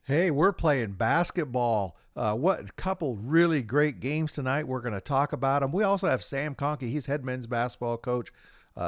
Hey, we're playing basketball. What a couple really great games tonight. We're going to talk about them. We also have Sam Kohnke. He's head men's basketball coach,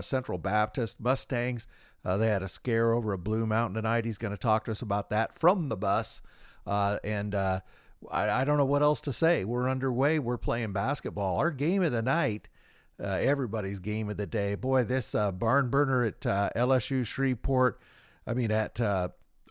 Central Baptist Mustangs. They had a scare over at Blue Mountain tonight. He's going to talk to us about that from the bus. I don't know what else to say. We're underway. We're playing basketball. Our game of the night, everybody's game of the day. Boy, this barn burner at LSU Shreveport. I mean, at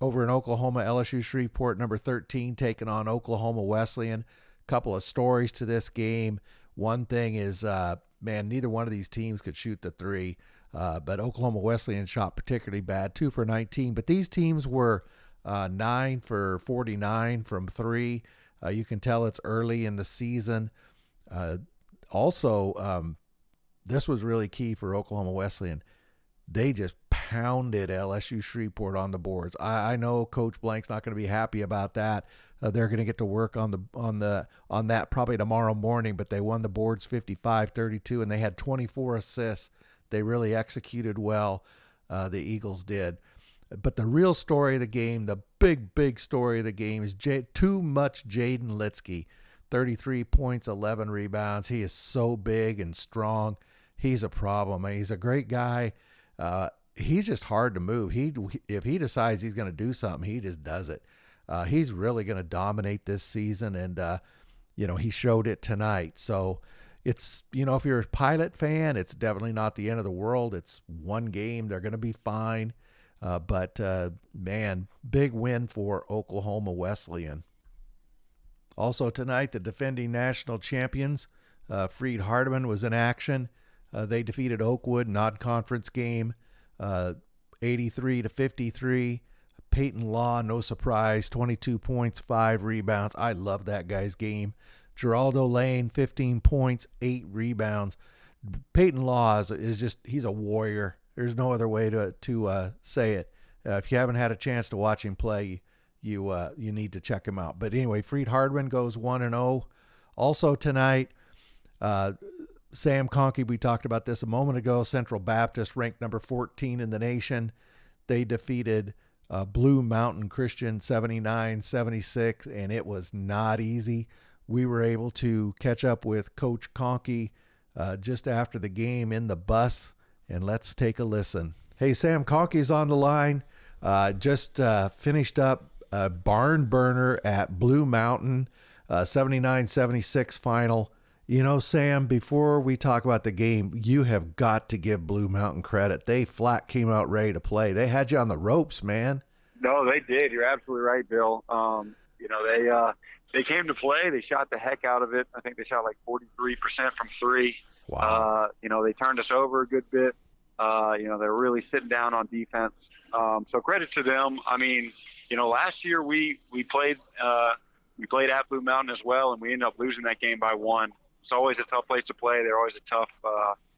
over in Oklahoma, LSU Shreveport, number 13, taking on Oklahoma Wesleyan. Couple of stories to this game. One thing is, man, neither one of these teams could shoot the three, but Oklahoma Wesleyan shot particularly bad, 2 for 19. But these teams were 9 for 49 from three. You can tell it's early in the season. Also, this was really key for Oklahoma Wesleyan. They just pounded LSU Shreveport on the boards. I know Coach Blank's not going to be happy about that. They're going to get to work on that probably tomorrow morning, but they won the boards 55-32, and they had 24 assists. They really executed well. The Eagles did. But the real story of the game, the big story of the game is too much Jaden Litsky. 33 points, 11 rebounds. He is so big and strong. He's a problem. He's a great guy. He's just hard to move. If he decides he's going to do something, he just does it. He's really going to dominate this season, and he showed it tonight. So it's, if you're a Pilot fan, it's definitely not the end of the world. It's one game. They're going to be fine. But man, big win for Oklahoma Wesleyan. Also tonight, the defending national champions, Freed Hardeman, was in action. They defeated Oakwood, non-conference game, 83-53. Peyton Law, no surprise, 22 points, 5 rebounds. I love that guy's game. Geraldo Lane, 15 points, 8 rebounds. Peyton Law is just, he's a warrior. There's no other way to say it. If you haven't had a chance to watch him play, you need to check him out. But anyway, Freed Hardman goes 1-0. Also tonight, Sam Kohnke, we talked about this a moment ago. Central Baptist, ranked number 14 in the nation. They defeated Blue Mountain Christian 79-76, and it was not easy. We were able to catch up with Coach Kohnke just after the game in the bus, and let's take a listen. Hey, Sam Kohnke's on the line. Just finished up a barn burner at Blue Mountain, 79-76 final. Sam, before we talk about the game, you have got to give Blue Mountain credit. They flat came out ready to play. They had you on the ropes, man. No, they did. You're absolutely right, Bill. They came to play. They shot the heck out of it. I think they shot like 43% from three. Wow. They turned us over a good bit. They're really sitting down on defense. So credit to them. I mean, last year we played at Blue Mountain as well, and we ended up losing that game by 1. It's always a tough place to play. They're always a tough,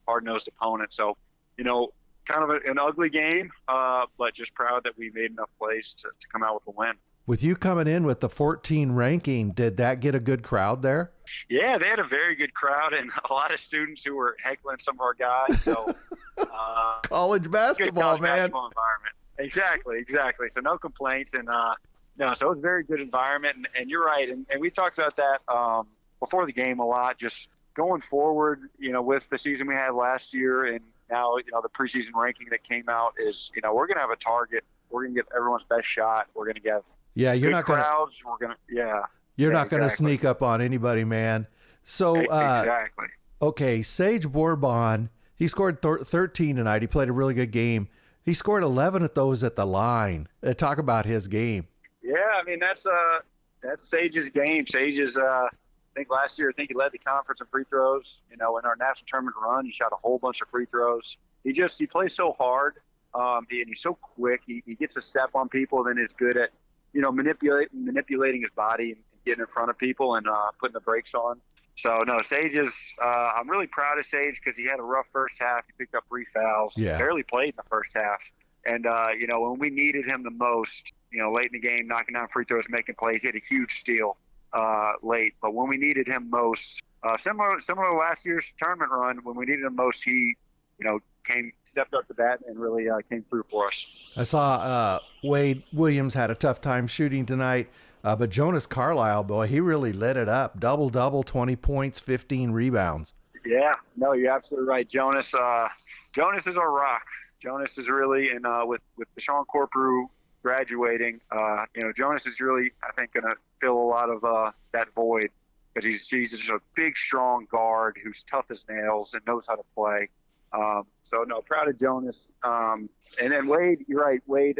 hard-nosed opponent. So, kind of an ugly game, but just proud that we made enough plays to come out with a win. With you coming in with the 14 ranking, did that get a good crowd there? Yeah, they had a very good crowd and a lot of students who were heckling some of our guys. So, college basketball, man. Basketball environment. Exactly. So no complaints, and so it was a very good environment. And you're right, and we talked about that before the game a lot. Just going forward, with the season we had last year, and now the preseason ranking that came out is, we're going to have a target. We're going to get everyone's best shot. We're going to get you're not crowds. We're going to You're not going to sneak up on anybody, man. So exactly. Okay, Sage Bourbon, he scored 13 tonight. He played a really good game. He scored 11 of those at the line. Talk about his game. Yeah, I mean that's Sage's game. Sage is I think last year he led the conference in free throws. In our national tournament run, he shot a whole bunch of free throws. He plays so hard, and he's so quick. He gets a step on people, then is good at manipulating his body and getting in front of people and putting the brakes on. So, no, Sage is I'm really proud of Sage because he had a rough first half. He picked up 3 fouls. Yeah. Barely played in the first half. And, when we needed him the most, late in the game, knocking down free throws, making plays, he had a huge steal late. But when we needed him most, similar to last year's tournament run, when we needed him most, he, stepped up to bat and really came through for us. I saw Wade Williams had a tough time shooting tonight, but Jonas Carlisle, boy, he really lit it up. Double, 20 points, 15 rebounds. Yeah, no, you're absolutely right. Jonas is our rock. Jonas is really, and with Deshaun Corprew graduating, Jonas is really, I think, going to fill a lot of that void, because he's just a big, strong guard who's tough as nails and knows how to play. Proud of Jonas. And then Wade, you're right. Wade,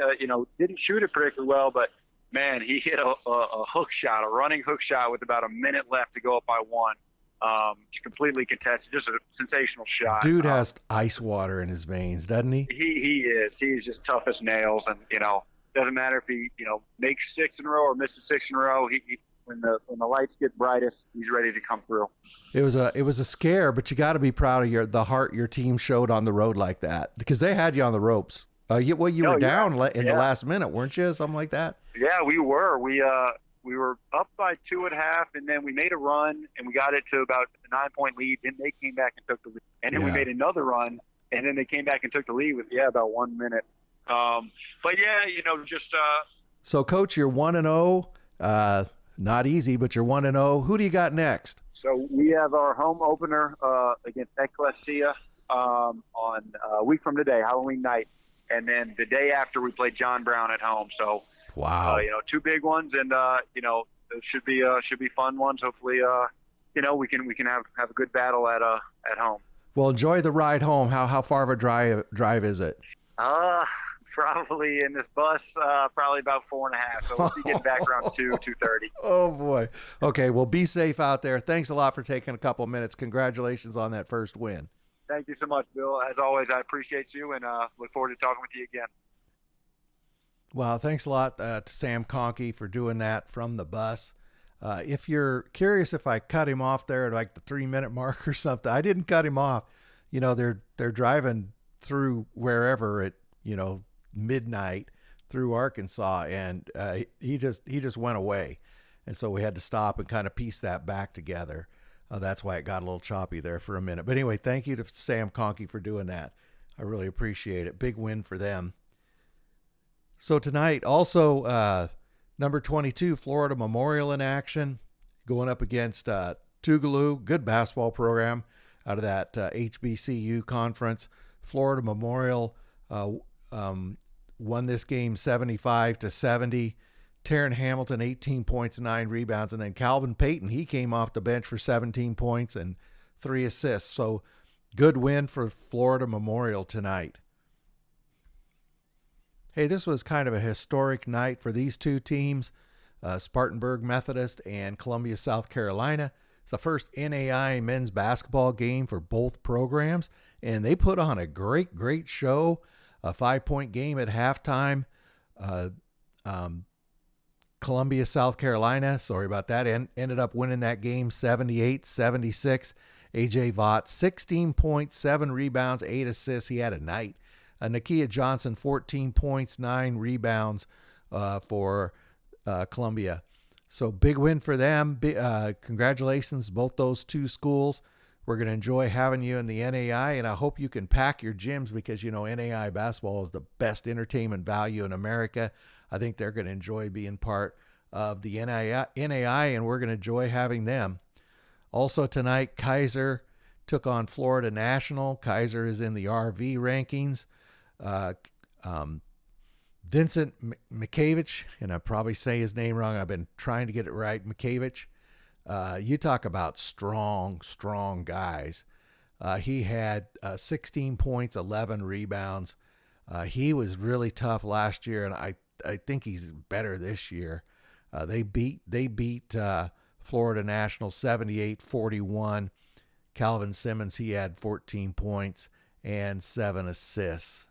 didn't shoot it particularly well, but man, he hit a hook shot, a running hook shot with about a minute left to go up by one. Completely contested, just a sensational shot. Dude has ice water in his veins, doesn't he? He is. He's just tough as nails, and doesn't matter if he makes 6 in a row or misses 6 in a row. He when the lights get brightest, he's ready to come through. It was a scare, but you got to be proud of the heart your team showed on the road like that, because they had you on the ropes. You were down in the last minute, weren't you? Something like that. Yeah, we were. We were up by 2 at half, and then we made a run, and we got it to about a 9-point lead. Then they came back and took the lead. And then we made another run, and then they came back and took the lead with, about 1 minute. So, Coach, you're 1-0. Not easy, but you're 1-0. Who do you got next? So we have our home opener against Ecclesia on a week from today, Halloween night. And then the day after, we play John Brown at home. So, wow, 2 big ones, and those should be fun ones. Hopefully, we can have a good battle at home. Well, enjoy the ride home. How far of a drive is it? Probably in this bus, probably about 4.5. So we'll be getting back around 2:30. Oh boy. Okay. Well, be safe out there. Thanks a lot for taking a couple minutes. Congratulations on that first win. Thank you so much, Bill. As always, I appreciate you, and look forward to talking with you again. Well, thanks a lot to Sam Kohnke for doing that from the bus. If you're curious if I cut him off there at like the 3-minute mark or something, I didn't cut him off. They're driving through wherever at, midnight through Arkansas, and he just went away. And so we had to stop and kind of piece that back together. That's why it got a little choppy there for a minute. But anyway, thank you to Sam Kohnke for doing that. I really appreciate it. Big win for them. So tonight, also number 22, Florida Memorial in action, going up against Tougaloo. Good basketball program out of that HBCU conference. Florida Memorial won this game 75-70. Taryn Hamilton, 18 points, 9 rebounds. And then Calvin Payton, he came off the bench for 17 points and 3 assists. So good win for Florida Memorial tonight. Hey, this was kind of a historic night for these two teams, Spartanburg Methodist and Columbia, South Carolina. It's the first NAIA men's basketball game for both programs, and they put on a great show, a 5-point game at halftime. Columbia, South Carolina, sorry about that, ended up winning that game 78-76. A.J. Vaught, 16 points, 7 rebounds, 8 assists. He had a night. Nakia Johnson, 14 points, 9 rebounds for Columbia. So big win for them. Congratulations, both those two schools. We're going to enjoy having you in the NAIA, and I hope you can pack your gyms because, NAIA basketball is the best entertainment value in America. I think they're going to enjoy being part of the NAIA, and we're going to enjoy having them. Also tonight, Kaiser took on Florida National. Kaiser is in the RV rankings. Vincent Mikevich, and I probably say his name wrong. I've been trying to get it right. Mikevich. You talk about strong guys. He had 16 points, 11 rebounds. He was really tough last year, and I think he's better this year. They beat Florida National 78-41. Calvin Simmons, he had 14 points and 7 assists.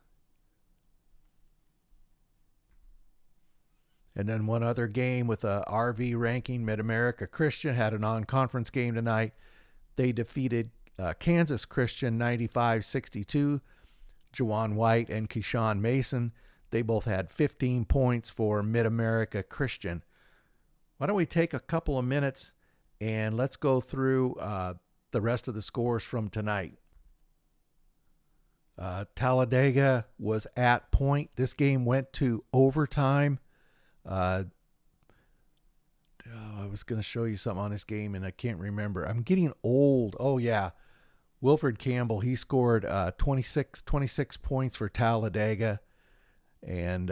And then one other game with a RV ranking, Mid-America Christian had a non-conference game tonight. They defeated Kansas Christian 95-62. Jawan White and Keyshawn Mason, they both had 15 points for Mid-America Christian. Why don't we take a couple of minutes and let's go through the rest of the scores from tonight. Talladega was at point. This game went to overtime. I was going to show you something on this game, and I can't remember. I'm getting old. Oh, yeah. Wilfred Campbell, he scored 26 points for Talladega. And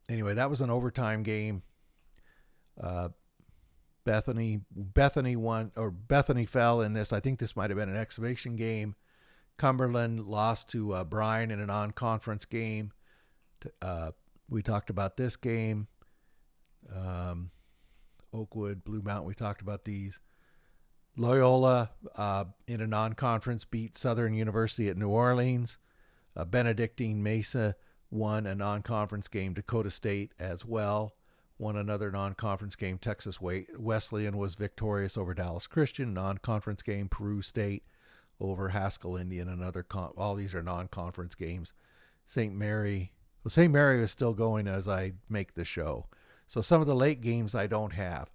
anyway, that was an overtime game. Bethany won, or Bethany fell in this. I think this might have been an exhibition game. Cumberland lost to Bryan in a non-conference game. We talked about this game. Oakwood, Blue Mountain, we talked about these. Loyola in a non-conference beat Southern University at New Orleans. Benedictine Mesa won a non-conference game. Dakota State as well won another non-conference game. Texas Wesleyan was victorious over Dallas Christian. Non-conference game. Peru State over Haskell Indian. All these are non-conference games. St. Mary is still going as I make the show. So some of the late games I don't have.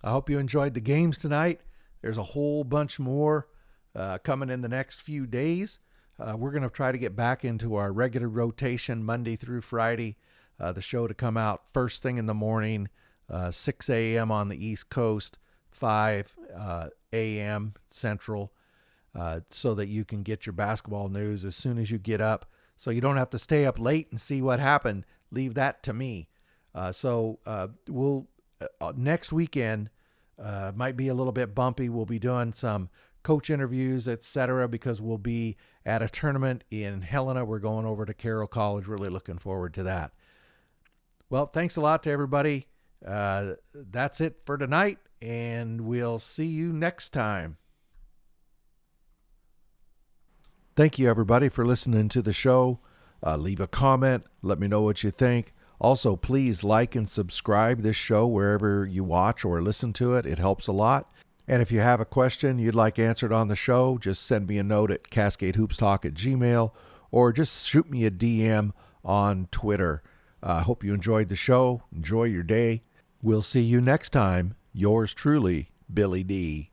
I hope you enjoyed the games tonight. There's a whole bunch more coming in the next few days. We're going to try to get back into our regular rotation Monday through Friday. The show to come out first thing in the morning, 6 a.m. on the East Coast, 5 a.m. Central, so that you can get your basketball news as soon as you get up, so you don't have to stay up late and see what happened. Leave that to me. We'll next weekend might be a little bit bumpy. We'll be doing some coach interviews, etc., because we'll be at a tournament in Helena. We're going over to Carroll College. Really looking forward to that. Well, thanks a lot to everybody. That's it for tonight, and we'll see you next time. Thank you, everybody, for listening to the show. Leave a comment. Let me know what you think. Also, please like and subscribe this show wherever you watch or listen to it. It helps a lot. And if you have a question you'd like answered on the show, just send me a note at cascadehoopstalk@gmail.com or just shoot me a DM on Twitter. I hope you enjoyed the show. Enjoy your day. We'll see you next time. Yours truly, Billy D.